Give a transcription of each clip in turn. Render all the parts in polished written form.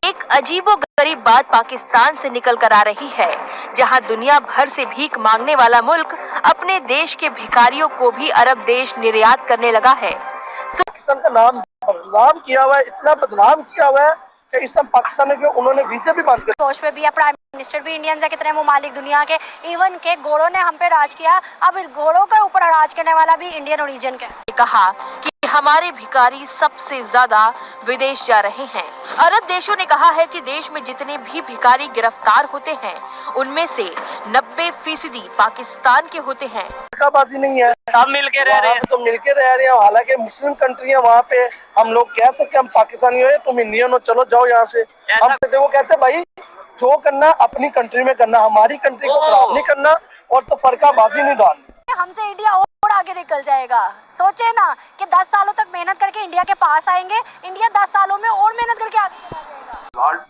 एक अजीबोगरीब बात पाकिस्तान से निकल कर आ रही है, जहां दुनिया भर से भीख मांगने वाला मुल्क अपने देश के भिखारियों को भी अरब देश निर्यात करने लगा है। पाकिस्तान का नाम बदनाम किया हुआ है, इतना बदनाम किया हुआ है कि इस टाइम पाकिस्तान के उन्होंने वीजे भी बंद कर जोश में भी है, प्राइम मिनिस्टर भी इंडियन है, कितने ममालिक दुनिया के, इवन के घोड़ों ने हम पे राज किया, अब इस घोड़ों के ऊपर राज करने वाला भी इंडियन ओरिजिन का है। कहा कि हमारे भिखारी सबसे ज्यादा विदेश जा रहे हैं। अरब देशों ने कहा है कि देश में जितने भी भिखारी गिरफ्तार होते हैं उनमें से 90% पाकिस्तान के होते हैं। बाजी नहीं है, सब मिलके रह रहे हैं, तो मिलके रह रहे हैं। हालांकि मुस्लिम कंट्री है, वहाँ पे हम लोग कह सकते हैं हम पाकिस्तानी हो, तुम इंडियन हो, चलो जाओ यहाँ से। हम वो कहते हैं भाई जो करना अपनी कंट्री में करना, हमारी कंट्री को खराब नहीं करना और तो फर्काबाजी नहीं डालनी। हमसे इंडिया और आगे निकल जाएगा। सोचे ना कि 10 सालों तक मेहनत करके इंडिया के पास आएंगे, इंडिया 10 सालों में और मेहनत करके आगे चला जाएगा।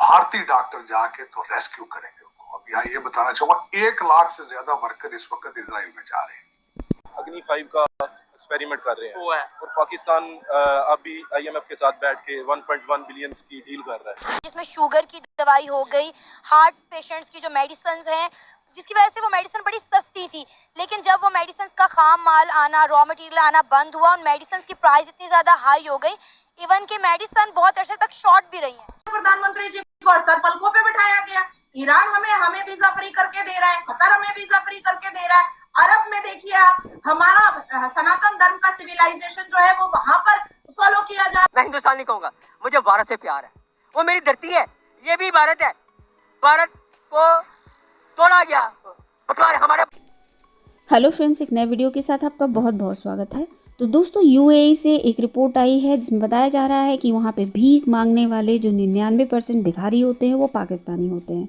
भारतीय डॉक्टर जाके तो रेस्क्यू करेंगे उनको। अब यहाँ ये बताना चाहूंगा 1 लाख से ज्यादा वर्कर इस वक्त इजराइल में जा रहे हैं। अग्नि 5 का एक्सपेरिमेंट कर रहे हैं और पाकिस्तान अभी IMF के साथ बैठ के 1.1 बिलियन की डील कर रहा है, जिसमें शुगर की दवाई हो गई, हार्ट पेशेंट्स की जो मेडिसिन हैं, जिसकी वजह से वो मेडिसिन बड़ी सस्ती थी, लेकिन जब वो मेडिसिन का खाम माल आना, रॉ मटेरियल आना बंद हुआ, उन मेडिसिन की प्राइस इतनी ज्यादा हाई हो गई, इवन की मेडिसिन बहुत अर्से तक शॉर्ट भी रही है। प्रधानमंत्री जी को सर पलकों पे बिठाया गया। ईरान हमें वीजा फ्री करके दे रहा है, कतर हमें वीजा फ्री करके दे रहा है। अरब में देखिए आप, हमारा सनातन धर्म का सिविलाइजेशन जो है वो वहाँ पर फॉलो किया जा। मैं हिंदुस्तानी कहूँगा, मुझे भारत से प्यार है, वो मेरी धरती है, ये भी भारत है। भारत को तोड़ा गया हमारे। हेलो फ्रेंड्स, एक नए वीडियो के साथ आपका बहुत बहुत स्वागत है। तो दोस्तों, UAE से एक रिपोर्ट आई है जिसमें बताया जा रहा है कि वहाँ पे भीख मांगने वाले जो 99% भिखारी होते हैं वो पाकिस्तानी होते हैं।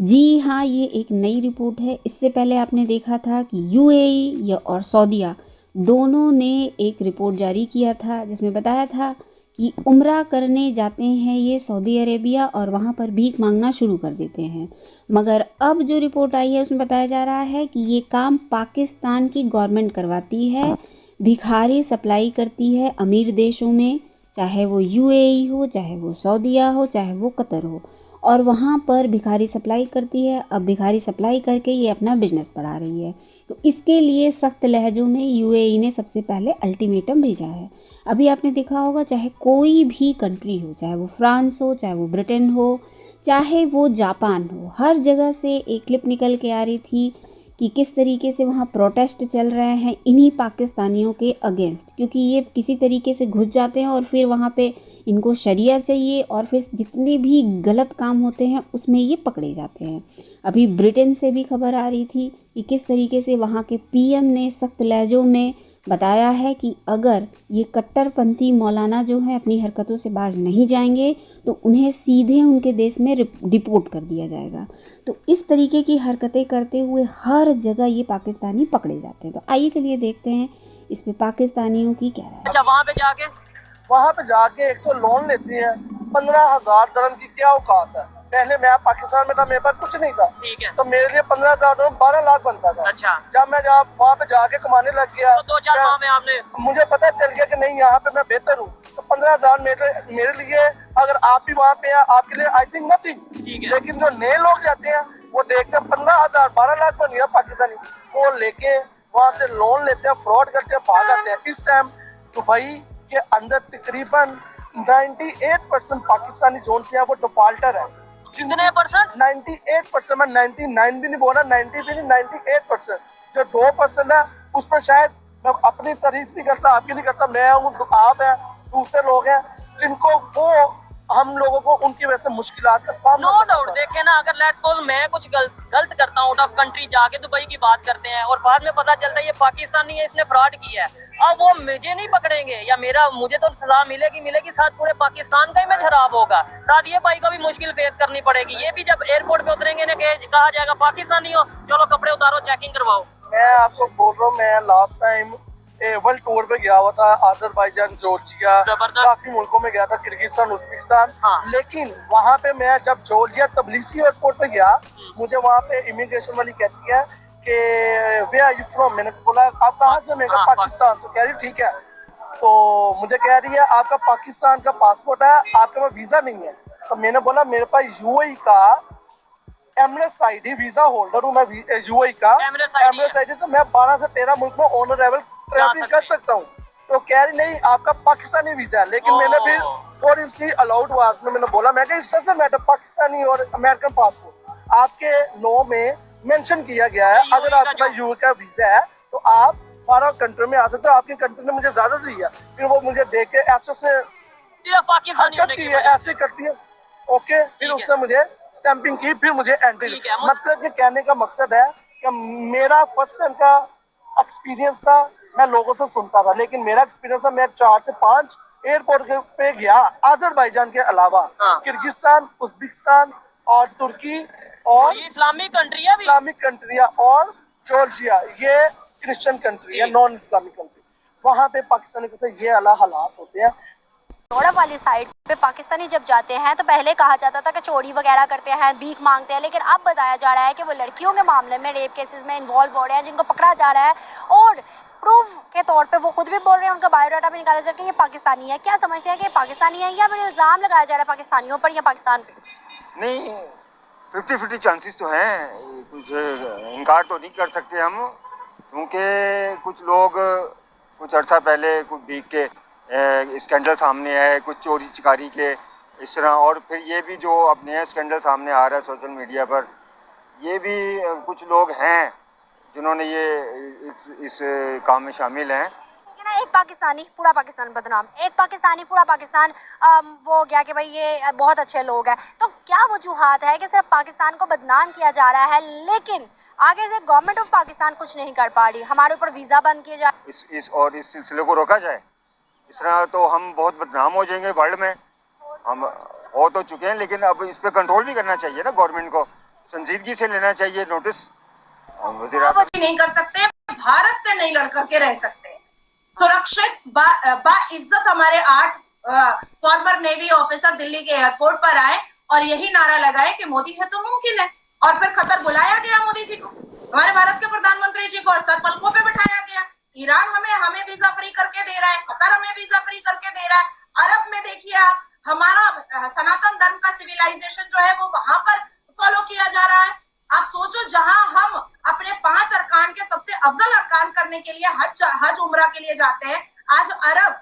जी हाँ, ये एक नई रिपोर्ट है। इससे पहले आपने देखा था कि UAE और सऊदीया दोनों ने एक रिपोर्ट जारी किया था जिसमें बताया था कि उम्रा करने जाते हैं ये सऊदी अरेबिया और वहाँ पर भीख मांगना शुरू कर देते हैं। मगर अब जो रिपोर्ट आई है उसमें बताया जा रहा है कि ये काम पाकिस्तान की गवर्नमेंट करवाती है, भिखारी सप्लाई करती है अमीर देशों में, चाहे वो UAE हो, चाहे वो सऊदीया हो, चाहे वो कतर हो, और वहाँ पर भिखारी सप्लाई करती है। अब भिखारी सप्लाई करके ये अपना बिजनेस बढ़ा रही है। तो इसके लिए सख्त लहजों में UAE ने सबसे पहले अल्टीमेटम भेजा है। अभी आपने देखा होगा, चाहे कोई भी कंट्री हो, चाहे वो फ्रांस हो, चाहे वो ब्रिटेन हो, चाहे वो जापान हो, हर जगह से एक क्लिप निकल के आ रही थी कि किस तरीके से वहाँ प्रोटेस्ट चल रहे हैं इन्हीं पाकिस्तानियों के अगेंस्ट, क्योंकि ये किसी तरीके से घुस जाते हैं और फिर वहाँ पे इनको शरिया चाहिए और फिर जितने भी गलत काम होते हैं उसमें ये पकड़े जाते हैं। अभी ब्रिटेन से भी खबर आ रही थी कि किस तरीके से वहाँ के PM ने सख्त लहजों में बताया है कि अगर ये कट्टरपंथी मौलाना जो है अपनी हरकतों से बाज नहीं जाएंगे तो उन्हें सीधे उनके देश में डिपोर्ट कर दिया जाएगा। तो इस तरीके की हरकतें करते हुए हर जगह ये पाकिस्तानी पकड़े जाते हैं। तो आइए चलिए देखते हैं इस पे पाकिस्तानियों की क्या राय है। अच्छा, वहाँ पे जाके एक तो लोन लेते हैं 15,000 dirham की, क्या औकात है। पहले मैं पाकिस्तान में था, मेरे पास कुछ नहीं था, ठीक है, तो मेरे लिए 15,000 dirham 12 लाख बनता था। अच्छा, जब मैं वहाँ पे जाके कमाने लग गया तो 2-4 माह में आपने, मुझे पता चल गया कि नहीं यहाँ पे मैं बेहतर हूँ, तो 15,000 मेरे लिए, अगर आप भी वहाँ पे हैं, आपके लिए आई थिंक नथिंग। लेकिन जो नए लोग जाते हैं वो देखते हैं 15,000 12 लाख बन गया पाकिस्तानी, वो लेके वहाँ से लोन लेते हैं, फ्रॉड करते हैं, भाग आते हैं। इस टाइम दुबई के अंदर तकरीबन 98% पाकिस्तानी जोन से वो डिफॉल्टर है। कितने परसेंट? 98%, मैं 99 भी नहीं बोला, 90 भी नहीं, 98%। जो 2% है उस पर शायद मैं अपनी तारीफ नहीं करता, आपकी नहीं करता, मैं हूँ, आप है, दूसरे लोग हैं जिनको वो हम लोगों को उनकी वजह से मुश्किलात का सामना। नो डाउट, देखे ना, अगर लेट्स सपोज मैं कुछ गलत करता हूँ, आउट ऑफ कंट्री जाके दुबई की बात करते हैं और बाद में पता चलता है ये पाकिस्तानी है, इसने फ्रॉड किया है, अब वो मुझे नहीं पकड़ेंगे या मुझे तो सजा मिलेगी, साथ पूरे पाकिस्तान का इमेज खराब होगा, साथ ये भाई को भी मुश्किल फेस करनी पड़ेगी। ये भी जब एयरपोर्ट पे उतरेंगे ना कहा जाएगा पाकिस्तानी हो, चलो कपड़े उतारो, चेकिंग करवाओ। मैं आपको बोल रहा हूँ, मैं लास्ट टाइम वर्ल्ड टूर पे गया हुआ था, अजरबैजान, जॉर्जिया, काफी मुल्कों में गया था, किर्गिस्तान, उज्बेकिस्तान। लेकिन वहाँ पे मैं जब जॉर्जिया तबिलिसी एयरपोर्ट पे गया, मुझे वहाँ पे इमिग्रेशन वाली कहती है कि वे आर यू फ्रॉम, मैंने बोला आप कहाँ से, मैं पाकिस्तान से। कह रही ठीक है, तो मुझे कह रही है आपका पाकिस्तान का पासपोर्ट है, आपके पास वीजा नहीं है। तो मैंने बोला मेरे पास यूएई का एमरेट्स आईडी वीजा होल्डर हूँ मैं, यूएई का एमरेट्स आईडी, तो मैं 12 से 13 मुल्क में ऑनरेबल ट्रैवलिंग कर सकता हूँ। तो कह रही नहीं आपका पाकिस्तानी वीजा है। लेकिन मैंने फिर और इसी अलाउड वास में मैंने बोला मैं इससे मैटर पाकिस्तानी और अमेरिकन पासपोर्ट आपके लॉ में मेंशन किया गया है, अगर आपके पास यूएई का वीजा है तो आप 12 कंट्री में आ सकते हो, आपकी कंट्री ने मुझे ज्यादा दी है। फिर वो मुझे देख के ऐसे से सिर्फ पाकिस्तानी होने की वजह ऐसे करती है। ओके, फिर उसने मुझे स्टैंपिंग की, फिर मुझे एंट्री। मतलब कि कहने का मकसद है कि मेरा फर्स्ट टाइम का एक्सपीरियंस था, मैं लोगों से सुनता था, लेकिन मेरा एक्सपीरियंस था मैं 4 से 5 एयरपोर्ट पे गया अजरबैजान के अलावा, किर्गिस्तान, उज्बेकिस्तान और तुर्की और इस्लामिक कंट्रियां भी, इस्लामिक कंट्रियां और जॉर्जिया, ये क्रिश्चियन कंट्री है, नॉन इस्लामिक कंट्री। वहाँ पे पाकिस्तानी के ये अलग हालात होते हैं। नोएडा वाली साइड पे पाकिस्तानी जब जाते हैं तो पहले कहा जाता था कि चोरी वगैरह करते हैं, भीख मांगते हैं, लेकिन अब बताया जा रहा है कि वो लड़कियों के मामले में रेप केसेस में इन्वॉल्व हो रहे हैं, जिनको पकड़ा जा रहा है और प्रूफ के तौर पे वो खुद भी बोल रहे हैं, उनका बायोडाटा भी निकाला जा रहा है कि ये पाकिस्तानी है। क्या समझते हैं कि पाकिस्तानी है या फिर इल्ज़ाम लगाया जा रहा है पाकिस्तानियों पर या पाकिस्तान पे? नहीं, 50-50 चांसेस तो हैं, कुछ इनकार तो नहीं कर सकते हम, क्योंकि कुछ लोग कुछ अर्सा पहले कुछ भीख के स्कैंडल सामने आए, कुछ चोरी चिकारी के इस तरह, और फिर ये भी जो अब नया स्कैंडल सामने आ रहा है सोशल मीडिया पर, ये भी कुछ लोग हैं जिन्होंने ये इस काम में शामिल हैं। एक पाकिस्तानी पूरा पाकिस्तान बदनाम, एक पाकिस्तानी पूरा पाकिस्तान वो हो गया कि भाई ये बहुत अच्छे लोग हैं। तो क्या वजूहात है कि सिर्फ पाकिस्तान को बदनाम किया जा रहा है, लेकिन आगे से गवर्नमेंट ऑफ पाकिस्तान कुछ नहीं कर पा रही, हमारे ऊपर वीज़ा बंद किए जा इस सिलसिले को रोका जाए, इस तरह तो हम बहुत बदनाम हो जाएंगे वर्ल्ड में। हम हो तो चुके हैं, लेकिन अब इस पे कंट्रोल भी करना चाहिए ना, गवर्नमेंट को संजीदगी से लेना चाहिए नोटिस। वज़ीर नहीं कर सकते, भारत से नहीं लड़ करके रह सकते। सुरक्षित बाइज्जत हमारे 8 फॉर्मर नेवी ऑफिसर दिल्ली के एयरपोर्ट पर आए और यही नारा लगाए कि मोदी है तो मुमकिन है, और फिर खतर बुलाया गया मोदी जी को, हमारे भारत के प्रधानमंत्री जी को, और सर पलकों पे बिठाया गया। ईरान हमें वीजा फ्री करके दे रहा है, कतर हमें वीजा फ्री करके दे रहा है, अरब में देखिए आप हमारा सनातन धर्म का सिविलाइजेशन जो है वो वहां पर फॉलो किया जा रहा है। आप सोचो, जहां हम अपने 5 अरकान के सबसे अफजल अरकान करने के लिए हज उम्रा के लिए जाते हैं, आज अरब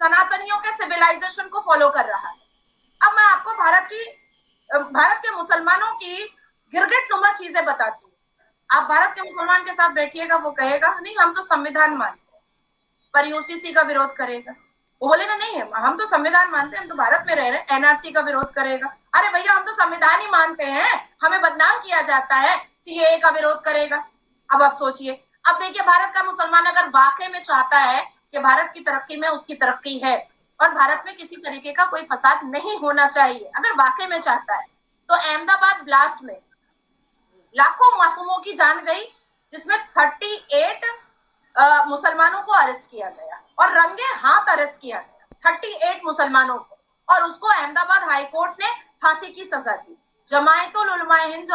सनातनियों के सिविलाइजेशन को फॉलो कर रहा है। अब मैं आपको भारत के मुसलमानों की गिरगिट नुमा चीजें बताती हूँ। आप भारत के मुसलमान के साथ बैठिएगा, वो कहेगा नहीं हम तो संविधान मानते हैं, पर यूसीसी का विरोध करेगा। वो बोलेगा नहीं हम तो संविधान मानते हैं, हम तो भारत में रह रहे हैं, एनआरसी का विरोध करेगा। अरे भैया हम तो संविधान ही मानते हैं, हमें बदनाम किया जाता है, सीएए का विरोध करेगा। अब आप सोचिए, अब देखिए भारत का मुसलमान अगर वाकई में चाहता है कि भारत की तरक्की में उसकी तरक्की है और भारत में किसी तरीके का कोई फसाद नहीं होना चाहिए, अगर वाकई में चाहता है, तो अहमदाबाद ब्लास्ट में लाखों मासूमों की जान गई, जिसमें 38 मुसलमानों को अरेस्ट किया गया और रंगे हाथ अरेस्ट किया गया 38 मुसलमानों को, और उसको अहमदाबाद हाई कोर्ट ने फांसी की सजा दी। जमायतुल उलमा हिंद